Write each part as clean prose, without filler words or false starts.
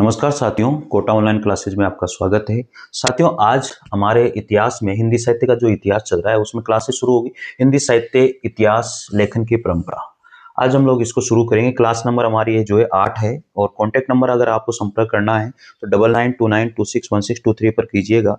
नमस्कार साथियों, Kota online classes में आपका स्वागत है। साथियों, आज हमारे इतिहास में हिंदी साहित्य का जो इतिहास चल रहा है उसमें क्लासेस शुरू होगी। हिंदी साहित्य इतिहास लेखन की परंपरा, आज हम लोग इसको शुरू करेंगे। क्लास नंबर हमारी ये जो है 8 है और कॉन्टैक्ट नंबर अगर आपको संपर्क करना है तो 9929261623 पर कीजिएगा।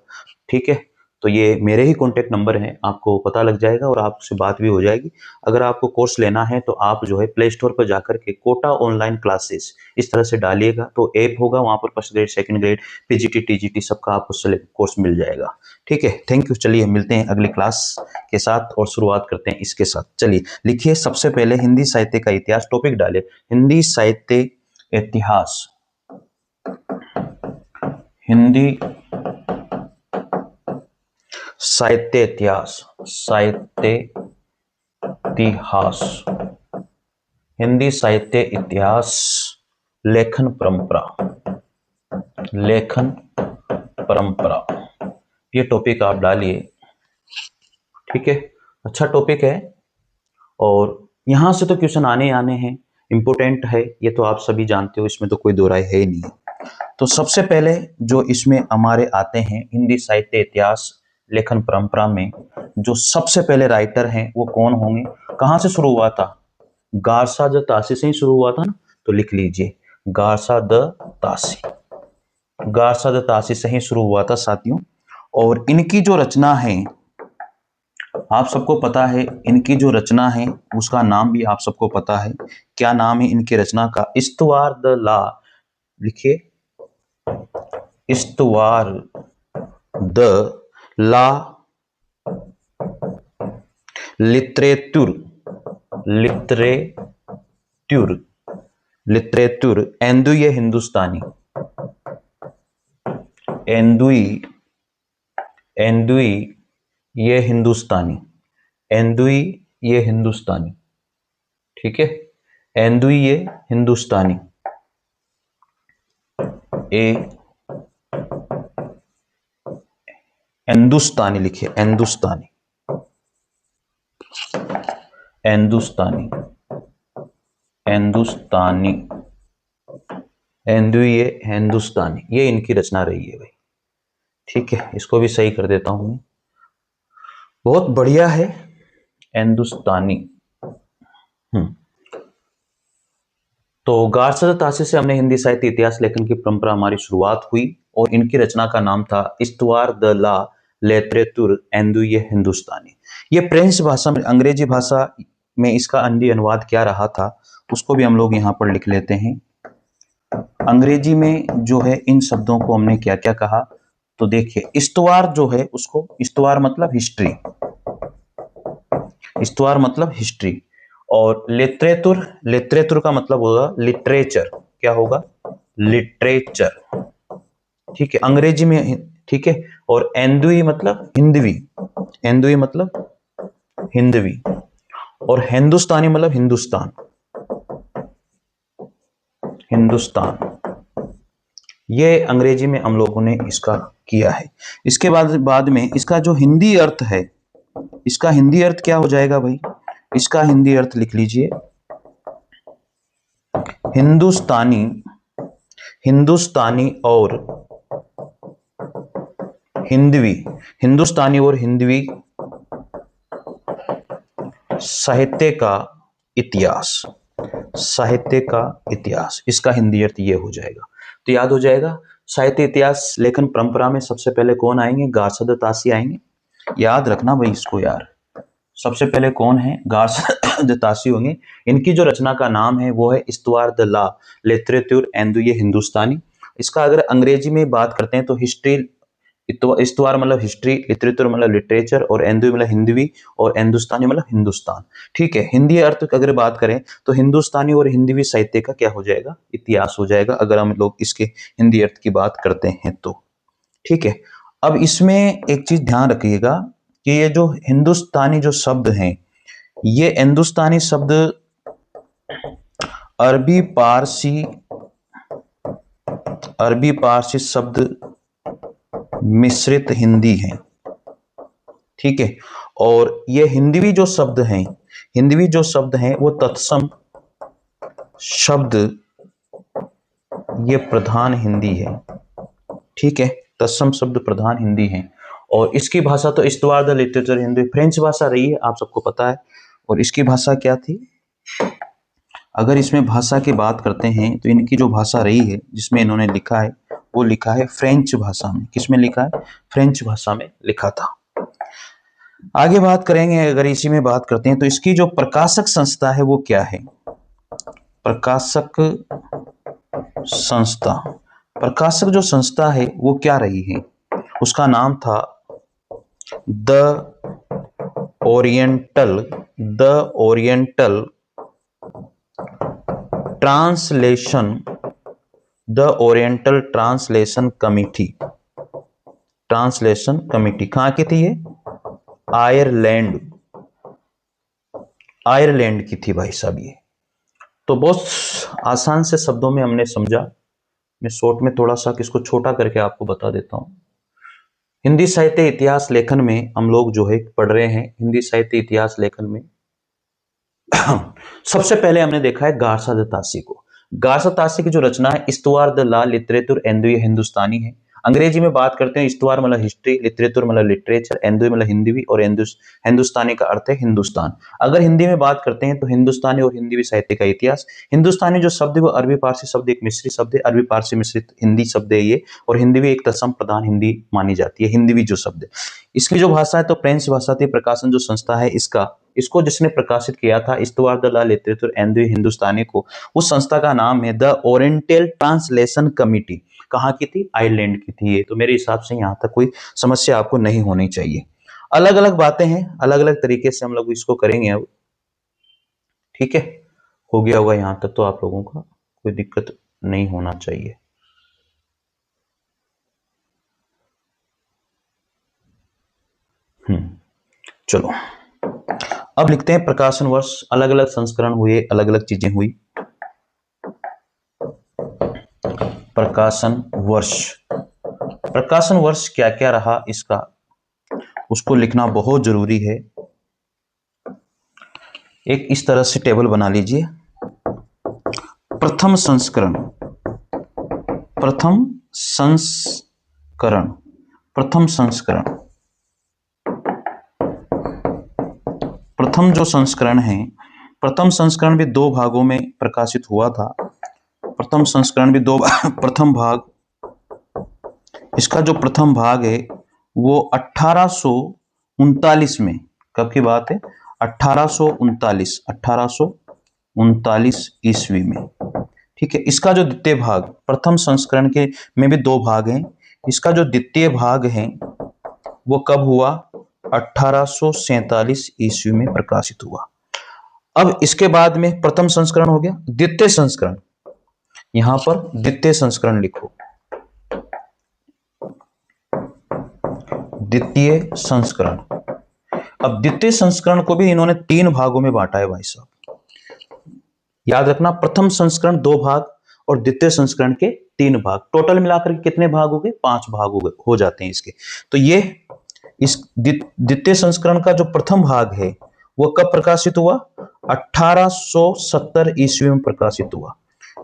ठीक है, तो ये मेरे ही कॉन्टैक्ट नंबर हैं, आपको पता लग जाएगा और आपसे बात भी हो जाएगी। अगर आपको कोर्स लेना है तो आप जो है प्ले स्टोर पर जाकर के कोटा ऑनलाइन क्लासेस इस तरह से डालिएगा तो ऐप होगा, वहां पर first grade, second grade, PGT, TGT सबका आपको कोर्स मिल जाएगा। ठीक है, थैंक यू। चलिए मिलते हैं अगली क्लास के साथ और शुरुआत करते हैं इसके साथ। चलिए लिखिए, सबसे पहले हिंदी साहित्य का इतिहास, टॉपिक डाले हिंदी साहित्य इतिहास। हिंदी साहित्य इतिहास, साहित्य इतिहास, हिंदी साहित्य इतिहास, लेखन परंपरा, लेखन परंपरा, ये टॉपिक आप डालिए। ठीक है, अच्छा टॉपिक है और यहां से तो क्वेश्चन आने आने हैं, इंपोर्टेंट है, ये तो आप सभी जानते हो, इसमें तो कोई दो राय है ही नहीं। तो सबसे पहले जो इसमें हमारे आते हैं हिंदी साहित्य इतिहास लेखन परंपरा में, जो सबसे पहले राइटर हैं वो कौन होंगे? कहां से शुरू हुआ था? गारसा द तासी से ही शुरू हुआ था ना, तो लिख लीजिए गारसा द तासी, गारसा द तासी से ही शुरू हुआ था साथियों। और इनकी जो रचना है आप सबको पता है, इनकी जो रचना है उसका नाम भी आप सबको पता है। क्या नाम है इनकी रचना का? इस्तवार द ला, लिखिए इस्तवार द ला लिटरेचर, लिटरेचर, लिटरेचर एंदुई हिंदुस्तानी, एंदुई, एंदुई ये हिंदुस्तानी, एंदुई ये हिंदुस्तानी। ठीक है, एंदुई ये हिंदुस्तानी, ए हिंदुस्तानी लिखिए, हिंदुस्तानी, हिंदुस्तानी, हिंदुस्तानी, एंदुई ये हिंदुस्तानी, ये इनकी रचना रही है भाई। ठीक है, इसको भी सही कर देता हूं मैं, बहुत बढ़िया है, हिंदुस्तानी। तो गारसा द तासी से हमने हिंदी साहित्य इतिहास लेखन की परंपरा हमारी शुरुआत हुई और इनकी रचना का नाम था इस्तवार द ला लिटरेचर एंदुई हिंदुस्तानी। ये फ्रेंच भाषा में, अंग्रेजी भाषा में इसका हिंदी अनुवाद क्या रहा था उसको भी हम लोग यहाँ पर लिख लेते हैं। अंग्रेजी में जो है इन शब्दों को हमने क्या क्या कहा, तो देखिए इस्तवार जो है उसको, इस्तवार मतलब हिस्ट्री, इस्तवार मतलब हिस्ट्री, और लिटरेचर, लिटरेचर का मतलब होगा लिटरेचर, क्या होगा? लिटरेचर। ठीक है, अंग्रेजी में। ठीक है, और एंदुई मतलब हिंदवी, एंदुई मतलब हिंदवी, और हिंदुस्तानी मतलब हिंदुस्तान, हिंदुस्तान। ये अंग्रेजी में हम लोगों ने इसका किया है। इसके बाद में इसका जो हिंदी अर्थ है, इसका हिंदी अर्थ क्या हो जाएगा भाई? इसका हिंदी अर्थ लिख लीजिए हिंदुस्तानी, हिंदुस्तानी और हिंदवी, हिंदुस्तानी और हिंदवी साहित्य का इतिहास, साहित्य का इतिहास, इसका हिंदी अर्थ ये हो जाएगा। तो याद हो जाएगा, साहित्य इतिहास लेखन परंपरा में सबसे पहले कौन आएंगे? गारसा द तासी आएंगे, याद रखना भाई इसको यार। सबसे पहले कौन है? गारसा द तासी होंगे। इनकी जो रचना का नाम है वो है इस्तवार द ला लिटरेचर एंदुई हिंदुस्तानी। इसका अगर अंग्रेजी में बात करते हैं तो हिस्ट्री, इस्तवार मतलब हिस्ट्री, लिटरेचर मतलब लिटरेचर, और एंदुई मतलब हिंदवी, और हिंदुस्तानी मतलब हिंदुस्तान। ठीक है, हिंदी अर्थ अगर बात करें तो हिंदुस्तानी और हिंदवी साहित्य का क्या हो जाएगा? इतिहास हो जाएगा, अगर हम लोग इसके हिंदी अर्थ की बात करते हैं तो। ठीक है, अब इसमें एक चीज ध्यान रखिएगा कि ये जो हिंदुस्तानी जो शब्द हैं, ये हिंदुस्तानी शब्द अरबी पारसी, अरबी पारसी शब्द मिश्रित हिंदी है। ठीक है, और ये हिंदवी जो शब्द हैं, हिंदवी जो शब्द हैं वो तत्सम शब्द ये प्रधान हिंदी है, ठीक है, तत्सम शब्द प्रधान हिंदी है। और इसकी भाषा तो इस्तवार द लिटरेचर हिंदी फ्रेंच भाषा रही है, आप सबको पता है। और इसकी भाषा क्या थी? अगर इसमें भाषा की बात करते हैं तो इनकी जो भाषा रही है जिसमें इन्होंने लिखा है वो लिखा है फ्रेंच भाषा में। किसमें लिखा है? फ्रेंच भाषा में लिखा था। आगे बात करेंगे, अगर इसी में बात करते हैं तो इसकी जो प्रकाशक संस्था है वो क्या है? प्रकाशक संस्था, प्रकाशक जो संस्था है वो क्या रही है? उसका नाम था the oriental translation committee. Translation committee कहाँ की थी ये? आयरलैंड की थी भाई साहब ये। तो बहुत आसान से शब्दों में हमने समझा। मैं शॉर्ट में थोड़ा सा किसको छोटा करके आपको बता देता हूँ। हिंदी साहित्य इतिहास लेखन में हम लोग जो है पढ़ रहे हैं, हिंदी साहित्य इतिहास लेखन में सबसे पहले हमने देखा है गारसा द तासी को। गारसा तासी की जो रचना है इस्तवार द ला लिटरेचर एंदुई हिंदुस्तानी है। अंग्रेजी में बात करते हैं इस्तवार मतलब हिस्ट्री, लिटरेचर मतलब लिटरेचर, एंदुई मतलब हिंदी और हिंदुस्तानी का अर्थ है हिंदुस्तान। अगर हिंदी में बात करते हैं तो हिंदुस्तानी और हिंदी साहित्य का इतिहास। हिंदुस्तानी जो शब्द है वो अरबी पारसी शब्द, एक मिश्री शब्द है, अरबी पारसी मिश्रित हिंदी शब्द है ये। और हिंदी भी एक तत्सम प्रधान हिंदी मानी जाती है, हिंदी भी जो शब्द है। इसकी जो भाषा है तो फ्रेंच भाषा थी। प्रकाशन जो संस्था है इसको जिसने प्रकाशित किया था इस्तवार द ला लिटरेचर एंदुई हिंदुस्तानी को, उस संस्था का नाम है द ओरिएंटल ट्रांसलेशन कमिटी। कहाँ की थी? आयरलैंड की थी ये। तो मेरे हिसाब से यहाँ तक कोई समस्या आपको नहीं होनी चाहिए। अलग अलग बातें हैं, अलग अलग तरीके से हम लोग इसको करेंगे अब, ठीक है। हो गया होगा यहाँ तक तो आप लोगों का कोई दिक्कत नहीं होना चाहिए। चलो अब लिखते हैं प्रकाशन वर्ष। अलग अलग संस्करण हुए, अलग अलग चीजें हुई। प्रकाशन वर्ष क्या क्या रहा इसका, उसको लिखना बहुत जरूरी है। एक इस तरह से टेबल बना लीजिए। प्रथम संस्करण, प्रथम जो संस्करण है, प्रथम संस्करण भी 2 भागों में प्रकाशित हुआ था। प्रथम संस्करण भी प्रथम भाग, इसका जो प्रथम भाग है वो 1839 में, कब की बात है? 1839 ईस्वी में, ठीक है। इसका जो द्वितीय भाग, प्रथम संस्करण के में भी 2 भाग हैं। इसका जो द्वितीय भाग है वो कब हुआ? 1847 ईस्वी में प्रकाशित हुआ। अब इसके बाद में प्रथम संस्करण हो गया। द्वितीय संस्करण, यहां पर द्वितीय संस्करण लिखो। द्वितीय संस्करण, अब द्वितीय संस्करण को भी इन्होंने 3 भागों में बांटा है भाई साहब। याद रखना, प्रथम संस्करण 2 भाग और द्वितीय संस्करण के 3 भाग। टोटल मिलाकर के कितने भाग हो गए? 5 भाग हो जाते हैं इसके। तो ये इस द्वितीय संस्करण का जो प्रथम भाग है वो कब प्रकाशित हुआ? 1870 ईस्वी में प्रकाशित हुआ।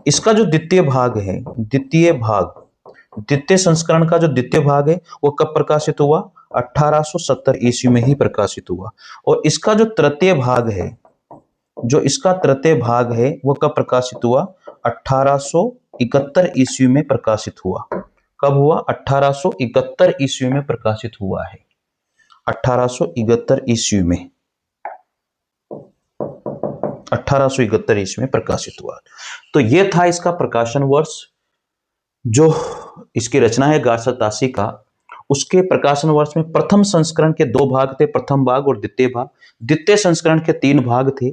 इसका जो द्वितीय भाग है, द्वितीय संस्करण का जो द्वितीय भाग है वो कब प्रकाशित हुआ? 1870 ईस्वी में ही प्रकाशित हुआ। और इसका जो तृतीय भाग है, वो कब प्रकाशित हुआ? 1871 ईस्वी में प्रकाशित हुआ। कब हुआ? 1871 ईस्वी में प्रकाशित हुआ है। 1871 ईस्वी में, 1871 ईस्वी में प्रकाशित हुआ। तो यह था इसका प्रकाशन वर्ष। जो इसकी रचना है गारसा तासी का, उसके प्रकाशन वर्ष में प्रथम संस्करण के 2 भाग थे, प्रथम भाग और द्वितीय भाग। द्वितीय संस्करण के 3 भाग थे।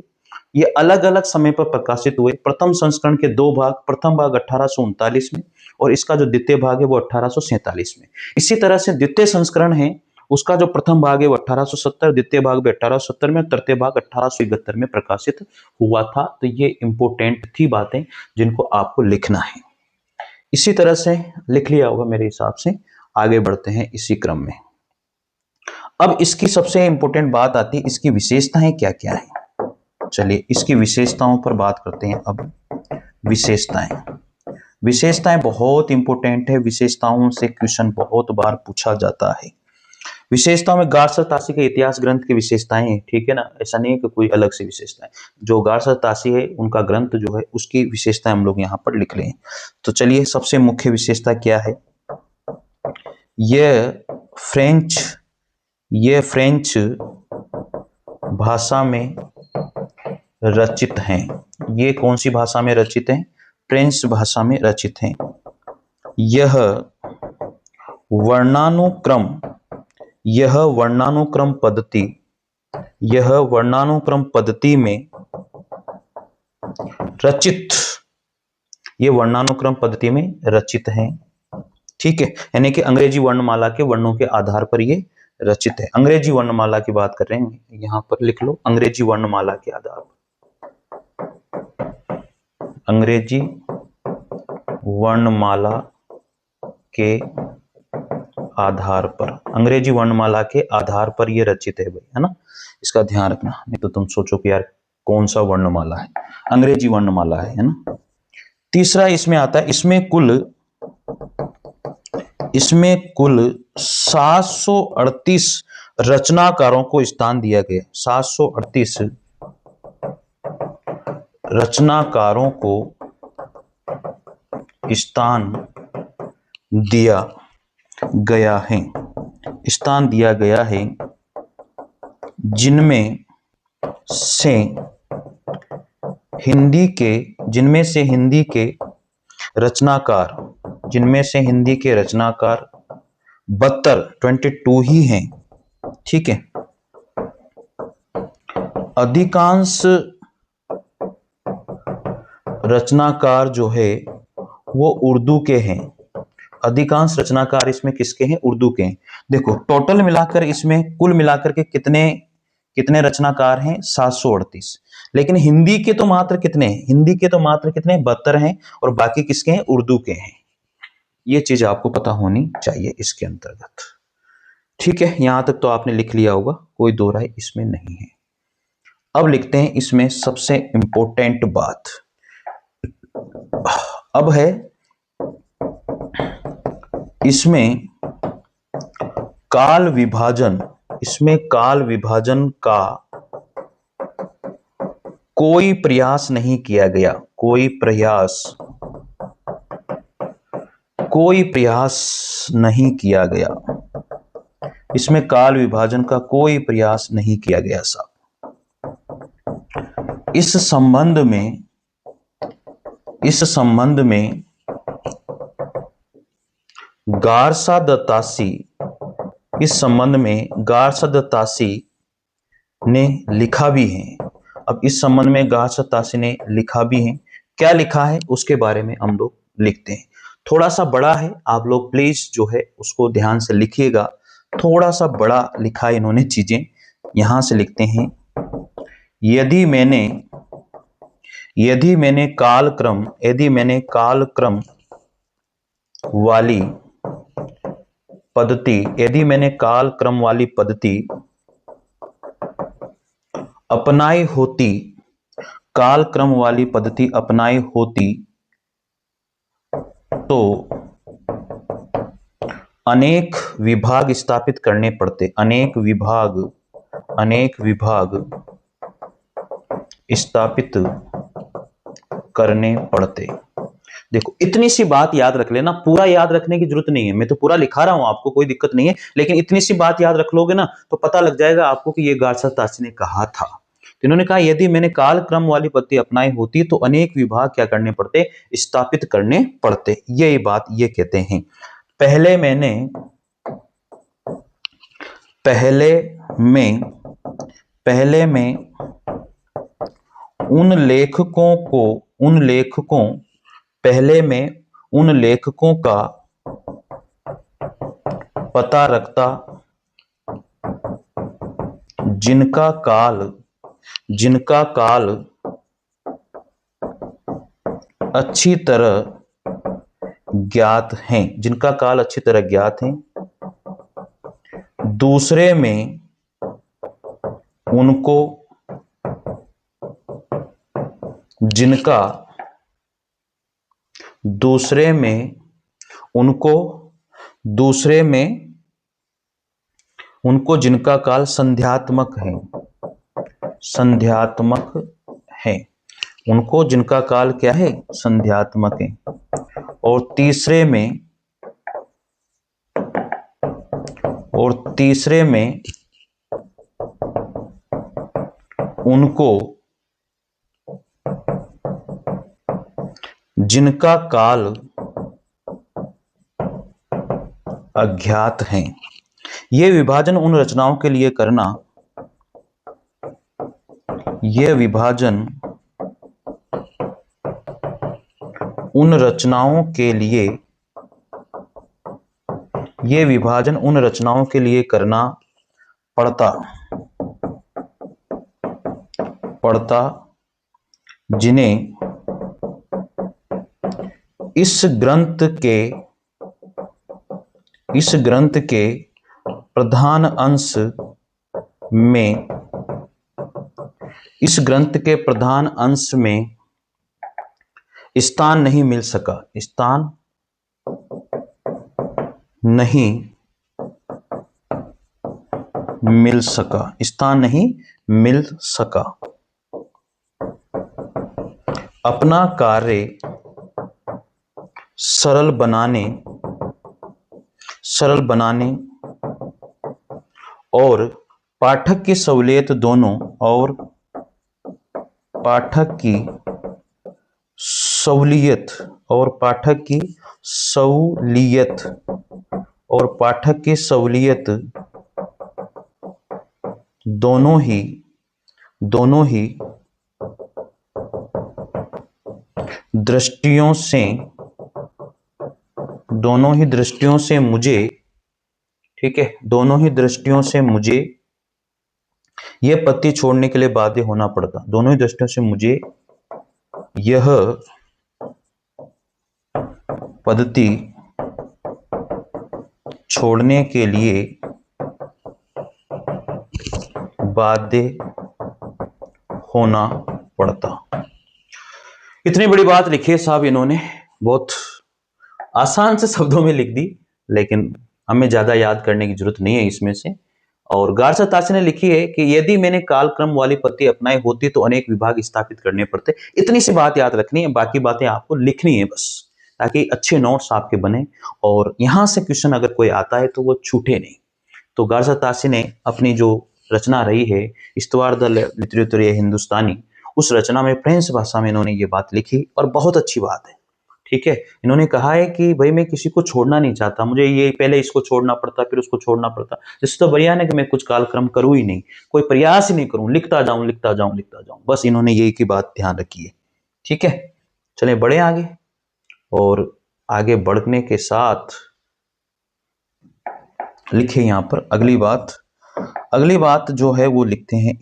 ये अलग अलग समय पर प्रकाशित हुए। प्रथम संस्करण के 2 भाग, प्रथम भाग 1839 में और इसका जो द्वितीय भाग है वो 1847 में। इसी तरह से द्वितीय संस्करण है, उसका जो प्रथम भाग है वो 1870, द्वितीय भाग भी 1870 में, तृतीय भाग 1871 में प्रकाशित हुआ था। तो ये इंपोर्टेंट थी बातें जिनको आपको लिखना है। इसी तरह से लिख लिया होगा मेरे हिसाब से। आगे बढ़ते हैं इसी क्रम में। अब इसकी सबसे इंपॉर्टेंट बात आती है, इसकी विशेषताएं क्या क्या है। चलिए इसकी विशेषताओं पर बात करते हैं। अब विशेषताएं विशेषताएं बहुत इंपॉर्टेंट है, विशेषताओं से क्वेश्चन बहुत बार पूछा जाता है। विशेषताओं में गार्सर ताशी के इतिहास ग्रंथ की विशेषताएं हैं, ठीक है ना, ऐसा नहीं है कि कोई अलग से विशेषताएं। जो गार्सर ताशी है उनका ग्रंथ जो है उसकी विशेषताएं हम लोग यहाँ पर लिख रहे हैं। तो चलिए, सबसे मुख्य विशेषता क्या है? यह फ्रेंच भाषा में रचित हैं। ये कौन सी भाषा में रचित हैं? फ्रेंच भाषा में रचित हैं। यह वर्णानुक्रम पद्धति में रचित, ये वर्णानुक्रम पद्धति में रचित हैं, ठीक है। यानी कि अंग्रेजी वर्णमाला के वर्णों के आधार पर ये रचित है। अंग्रेजी वर्णमाला की बात कर रहे हैं, यहां पर लिख लो, अंग्रेजी वर्णमाला के आधार पर, अंग्रेजी वर्णमाला के आधार पर, अंग्रेजी वर्णमाला के आधार पर ये रचित है भाई, है ना। इसका ध्यान रखना, नहीं तो तुम सोचो कि यार कौन सा वर्णमाला है, अंग्रेजी वर्णमाला है ना। तीसरा इसमें आता है, इसमें कुल 738 रचनाकारों को स्थान दिया गया। 738 रचनाकारों को स्थान दिया गया है, जिनमें से हिंदी के रचनाकार 22 ही हैं, ठीक है। अधिकांश रचनाकार जो है वो उर्दू के हैं। अधिकांश रचनाकार इसमें किसके हैं? उर्दू के हैं। देखो, टोटल मिलाकर इसमें कुल मिलाकर के कितने रचनाकार हैं? 738। लेकिन हिंदी के तो मात्र कितने हैं? 72 हैं, और बाकी किसके हैं? उर्दू के हैं। ये चीज आपको पता होनी चाहिए इसके अंतर्गत, ठीक है। यहां तक तो आपने लिख लिया होगा, कोई दो राय इसमें नहीं है। अब लिखते हैं इसमें सबसे इंपॉर्टेंट बात, अब है इसमें काल विभाजन का कोई प्रयास नहीं किया गया। कोई प्रयास नहीं किया गया। इसमें काल विभाजन का कोई प्रयास नहीं किया गया साहब। इस संबंध में गारसा दत्तासी ने लिखा भी है। अब इस संबंध में गारसा दत्तासी ने लिखा भी है। क्या लिखा है उसके बारे में हम लोग लिखते हैं। थोड़ा सा बड़ा है, आप लोग प्लीज जो है उसको ध्यान से लिखिएगा। थोड़ा सा बड़ा लिखा है इन्होंने चीजें, यहां से लिखते हैं। यदि मैंने कालक्रम वाली पद्धति अपनाई होती तो अनेक विभाग स्थापित करने पड़ते। अनेक विभाग स्थापित करने पड़ते। देखो, इतनी सी बात याद रख लेना, पूरा याद रखने की जरूरत नहीं है, मैं तो पूरा लिखा रहा हूं आपको, कोई दिक्कत नहीं है, लेकिन इतनी सी बात याद रख लोगे ना तो पता लग जाएगा आपको कि ये गारसा दत्तासी ने कहा था। तो इन्होंने कहा, यदि मैंने कालक्रम वाली पद्धति अपनाई होती तो अनेक विभाग क्या करने पड़ते? स्थापित करने पड़ते। ये बात ये कहते हैं। पहले में उन लेखकों का पता रखता जिनका काल अच्छी तरह ज्ञात हैं। दूसरे में उनको दूसरे में उनको जिनका काल संध्यात्मक है, उनको जिनका काल क्या है, संध्यात्मक है। और तीसरे में उनको जिनका काल अज्ञात है। यह विभाजन उन रचनाओं के लिए करना, यह विभाजन उन रचनाओं के लिए करना पड़ता जिन्हें इस ग्रंथ के प्रधान अंश में स्थान नहीं मिल सका। अपना कार्य सरल बनाने और पाठक की सहूलियत दोनों ही दृष्टियों से मुझे, ठीक है, दोनों ही दृष्टियों से मुझे यह पत्ती छोड़ने के लिए बाध्य होना पड़ता। दोनों ही दृष्टियों से मुझे यह पद्धति छोड़ने के लिए बाध्य होना पड़ता। इतनी बड़ी बात लिखी है साहब इन्होंने, बहुत आसान से शब्दों में लिख दी, लेकिन हमें ज्यादा याद करने की जरूरत नहीं है इसमें से। और गार्सर ताशी ने लिखी है कि यदि मैंने कालक्रम वाली पद्धति अपनाई होती तो अनेक विभाग स्थापित करने पड़ते। इतनी सी बात याद रखनी है, बाकी बातें आपको लिखनी है बस, ताकि अच्छे नोट्स आपके बने और यहां से क्वेश्चन अगर कोई आता है तो वो छूटे नहीं। तो गार्सर ताशी ने अपनी जो रचना रही है इस्तवार द लिटरेचर हिंदुस्तानी, उस रचना में फ्रेंच भाषा में इन्होंने ये बात लिखी और बहुत अच्छी बात है। ठीक है, इन्होंने कहा है कि भाई मैं किसी को छोड़ना नहीं चाहता, मुझे ये पहले इसको छोड़ना पड़ता फिर उसको छोड़ना पड़ता, जिससे तो बढ़िया है कि मैं कुछ कालक्रम करूं ही नहीं, कोई प्रयास ही नहीं करूं, लिखता जाऊं। बस इन्होंने यही की बात ध्यान रखी है। ठीक है, चले बढ़े आगे। और आगे बढ़ने के साथ लिखे यहां पर अगली बात जो है वो लिखते हैं,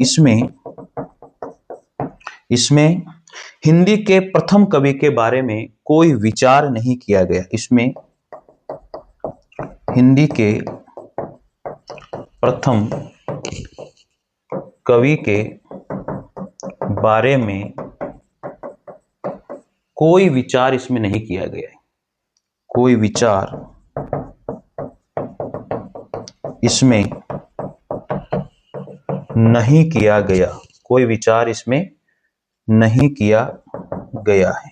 इसमें हिंदी के प्रथम कवि के बारे में कोई विचार नहीं किया गया। इसमें हिंदी के प्रथम कवि के बारे में कोई विचार इसमें नहीं किया गया है। कोई विचार इसमें नहीं किया गया है।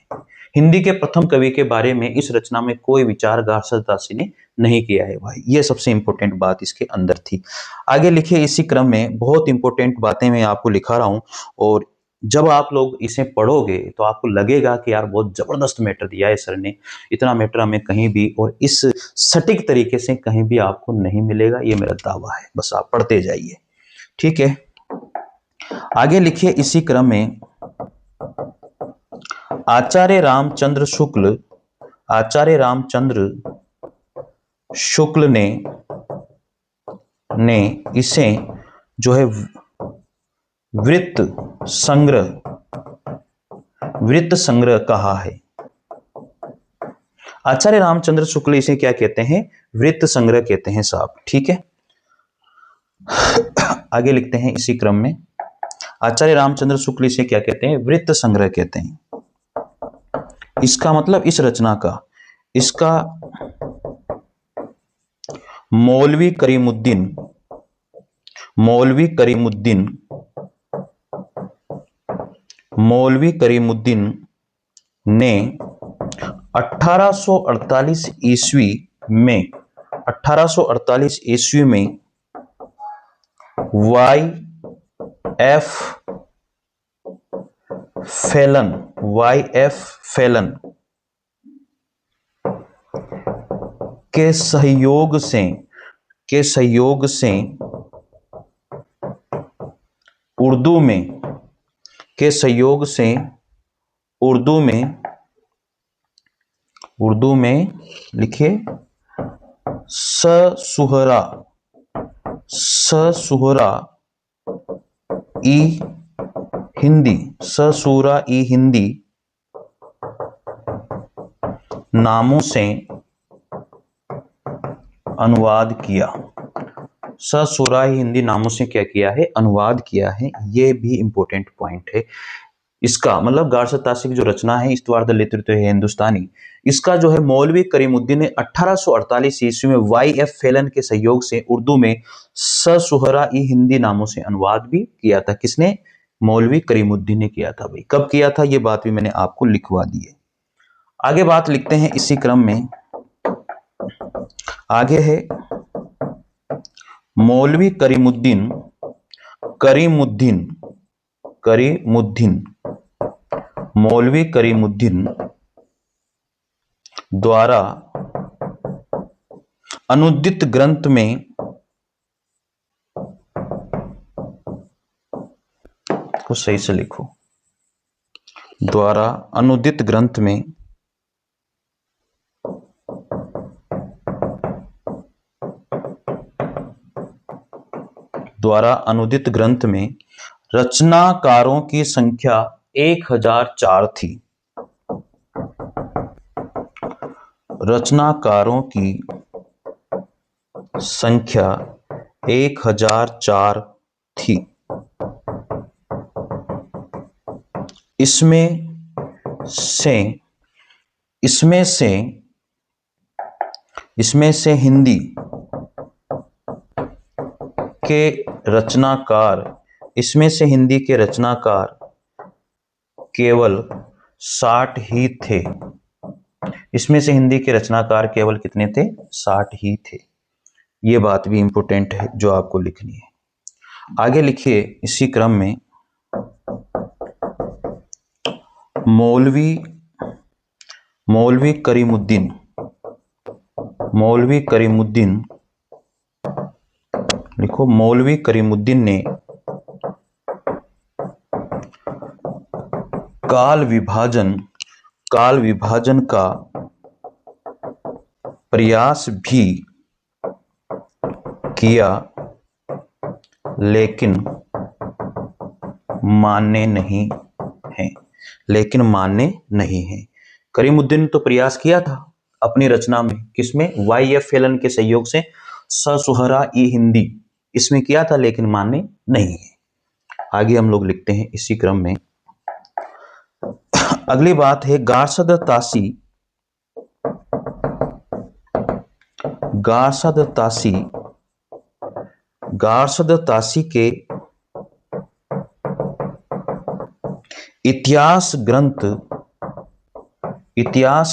हिंदी के प्रथम कवि के बारे में इस रचना में कोई विचार गार्सर ताशी ने नहीं किया है भाई, ये सबसे इंपॉर्टेंट बात इसके अंदर थी। आगे लिखे इसी क्रम में बहुत इंपॉर्टेंट बातें मैं आपको लिखा रहा हूं, और जब आप लोग इसे पढ़ोगे तो आपको लगेगा कि यार बहुत जबरदस्त मैटर दिया है सर ने, इतना मैटर हमें कहीं भी और इस सटीक तरीके से कहीं भी आपको नहीं मिलेगा, ये मेरा दावा है। बस आप पढ़ते जाइए। ठीक है, आगे लिखिए इसी क्रम में आचार्य रामचंद्र शुक्ल ने इसे जो है वृत्त संग्रह कहा है। आचार्य रामचंद्र शुक्ल इसे क्या कहते हैं? वृत्त संग्रह कहते हैं साहब। ठीक है, आगे लिखते हैं इसी क्रम में आचार्य रामचंद्र शुक्ल इसे क्या कहते हैं? वृत्त संग्रह कहते हैं। इसका मतलब इस रचना का, इसका मौलवी करीमुद्दीन, मौलवी करीमुद्दीन, मौलवी करीमुद्दीन ने 1848 ईस्वी में, 1848 ईस्वी में Y F Fallon, Y F Fallon के सहयोग से, के सहयोग से उर्दू में, के सहयोग से उर्दू में, उर्दू में लिखिए ससुहरा, ससुहरा ई हिंदी, ससुरा ई हिंदी नामों से अनुवाद किया, ससुरा ई हिंदी नामों से क्या किया है, अनुवाद किया है। ये भी इंपॉर्टेंट पॉइंट है इसका, मतलब गारसद तासी की जो रचना है इस्तवार द लिटरेचर है हिंदुस्तानी, इसका जो है मौलवी करीमुद्दीन ने 1848 ईस्वी में वाई एफ फैलन के सहयोग से उर्दू में ससुहरा ई हिंदी नामों से अनुवाद भी किया था। किसने? मौलवी करीमुद्दीन ने किया था। भाई कब किया था ये बात भी मैंने आपको लिखवा दी है। आगे बात लिखते हैं इसी क्रम में, आगे है मौलवी करीमुद्दीन, करीमुद्दीन, करीमुद्दीन, मौलवी करीमुद्दीन द्वारा अनुदित ग्रंथ में, को सही से लिखो, द्वारा अनुदित ग्रंथ में द्वारा अनुदित ग्रंथ में रचनाकारों की संख्या 1004 थी। रचनाकारों की संख्या 1004 थी। इसमें से हिंदी के रचनाकार, इसमें से हिंदी के रचनाकार केवल 60 ही थे। इसमें से हिंदी के रचनाकार केवल कितने थे? 60 ही थे। ये बात भी इंपॉर्टेंट है जो आपको लिखनी है। आगे लिखिए इसी क्रम में, मौलवी करीमुद्दीन, मौलवी करीमुद्दीन लिखो, मौलवी करीमुद्दीन ने काल विभाजन का प्रयास भी किया लेकिन मान्य नहीं है, लेकिन मान्य नहीं है। करीमुद्दीन ने तो प्रयास किया था अपनी रचना में, किसमें? वाई एफ फैलन के सहयोग से ससुहरा ई हिंदी, इसमें किया था लेकिन मान्य नहीं है। आगे हम लोग लिखते हैं इसी क्रम में, अगली बात है गारसद तासी, गारसद तासी के इतिहास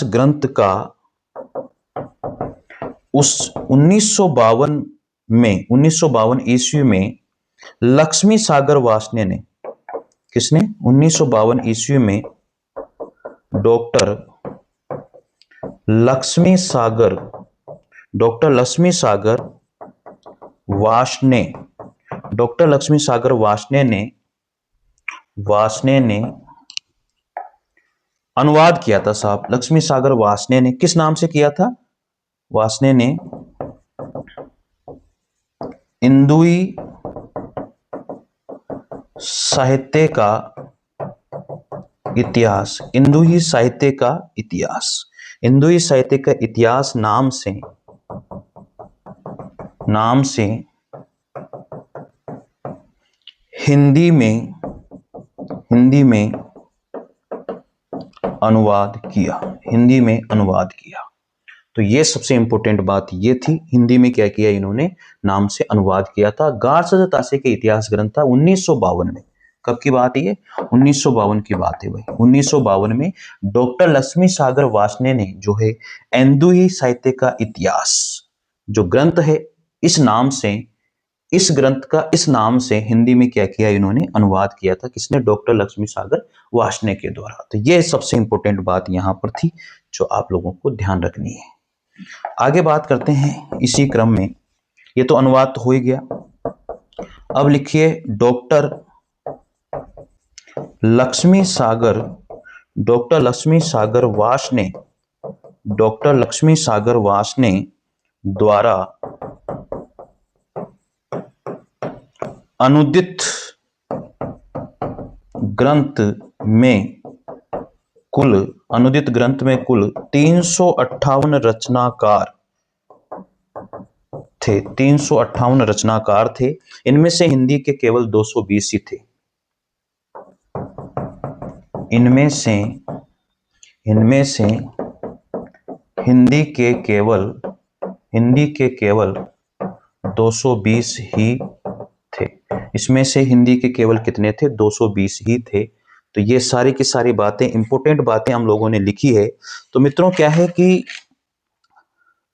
ग्रंथ का उस 1952 ईस्वी में लक्ष्मी सागर वासने ने, किसने? 1952 ईस्वी में डॉक्टर लक्ष्मी सागर वासने ने अनुवाद किया था साहब। लक्ष्मी सागर वासने ने किस नाम से किया था? वासने ने हिंदुई साहित्य का इतिहास, हिंदुई साहित्य का इतिहास नाम से हिंदी में अनुवाद किया, हिंदी में अनुवाद किया। तो ये सबसे इंपॉर्टेंट बात ये थी, हिंदी में क्या किया इन्होंने, नाम से अनुवाद किया था। गार्सद तासे के इतिहास ग्रंथ था 1952 में। कब की बात है ये? 1952 की बात है भाई। 1952 में डॉक्टर लक्ष्मी सागर वार्ष्णेय ने जो है हिंदू साहित्य का इतिहास जो ग्रंथ है, इस नाम से, इस ग्रंथ का इस नाम से हिंदी में क्या किया इन्होंने, अनुवाद किया था। किसने? डॉक्टर लक्ष्मी सागर वार्ष्णेय के द्वारा। तो ये सबसे इंपॉर्टेंट बात यहां पर थी जो आप लोगों को ध्यान रखनी है। आगे बात करते हैं इसी क्रम में। ये तो अनुवाद तो हो ही गया। अब लिखिए डॉक्टर लक्ष्मी सागर, डॉक्टर लक्ष्मी सागर वार्ष्णेय, डॉक्टर लक्ष्मी सागर वार्ष्णेय द्वारा अनुदित ग्रंथ में कुल, अनुदित ग्रंथ में कुल 358 रचनाकार थे। 358 रचनाकार थे। इनमें से हिंदी के केवल 220 ही थे। इनमें से हिंदी के केवल 220 ही थे। इसमें से हिंदी के केवल कितने थे? 220 ही थे। तो ये सारी की सारी बातें, इंपॉर्टेंट बातें हम लोगों ने लिखी है। तो मित्रों क्या है कि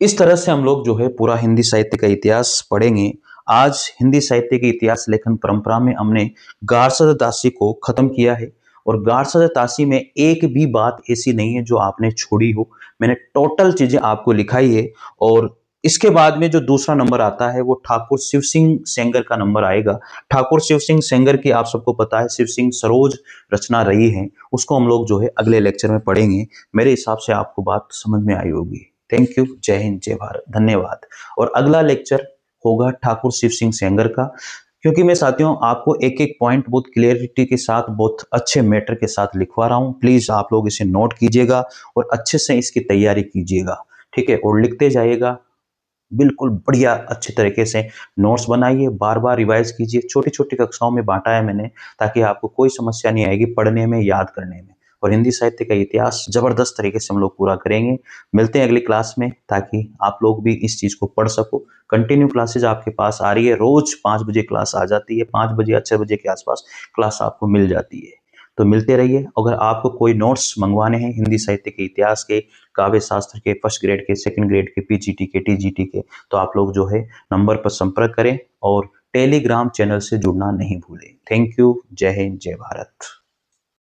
इस तरह से हम लोग जो है पूरा हिंदी साहित्य का इतिहास पढ़ेंगे। आज हिंदी साहित्य के इतिहास लेखन परंपरा में हमने गार्सद तासी को खत्म किया है। और गार्सद तासी में एक भी बात ऐसी नहीं है जो आपने छोड़ी हो। मैंने टोटल चीजें आपको लिखाई है। और इसके बाद में जो दूसरा नंबर आता है वो ठाकुर शिव सिंह सेंगर का नंबर आएगा। ठाकुर शिव सिंह सेंगर की आप सबको पता है शिव सिंह सरोज रचना रही है, उसको हम लोग जो है अगले लेक्चर में पढ़ेंगे। मेरे हिसाब से आपको बात समझ में आई होगी। Thank you. जय हिंद, जय भारत, धन्यवाद। और अगला लेक्चर होगा ठाकुर शिव सिंह सेंगर का। क्योंकि मैं साथियों आपको एक एक पॉइंट बहुत क्लियरिटी के साथ, बहुत अच्छे मैटर के साथ लिखवा रहा हूं। प्लीज आप लोग इसे नोट कीजिएगा और अच्छे से इसकी तैयारी कीजिएगा, ठीक है? और लिखते जाइएगा, बिल्कुल बढ़िया अच्छे तरीके से नोट्स बनाइए, बार बार रिवाइज कीजिए। छोटी छोटी कक्षाओं में बांटा है मैंने, ताकि आपको कोई समस्या नहीं आएगी पढ़ने में, याद करने में। और हिंदी साहित्य का इतिहास जबरदस्त तरीके से हम लोग पूरा करेंगे। मिलते हैं अगली क्लास में, ताकि आप लोग भी इस चीज को पढ़ सको। कंटिन्यू क्लासेज आपके पास आ रही है, रोज 5 बजे क्लास आ जाती है। 5 बजे या 6 बजे के आसपास क्लास आपको मिल जाती है। तो मिलते रहिए। अगर आपको कोई नोट्स मंगवाने हैं हिंदी साहित्य के इतिहास के, काव्य शास्त्र के, फर्स्ट ग्रेड के, सेकंड ग्रेड के, पीजीटी के, टीजीटी के, तो आप लोग जो है नंबर पर संपर्क करें और टेलीग्राम चैनल से जुड़ना नहीं भूलें। Thank you. जय हिंद, जय भारत।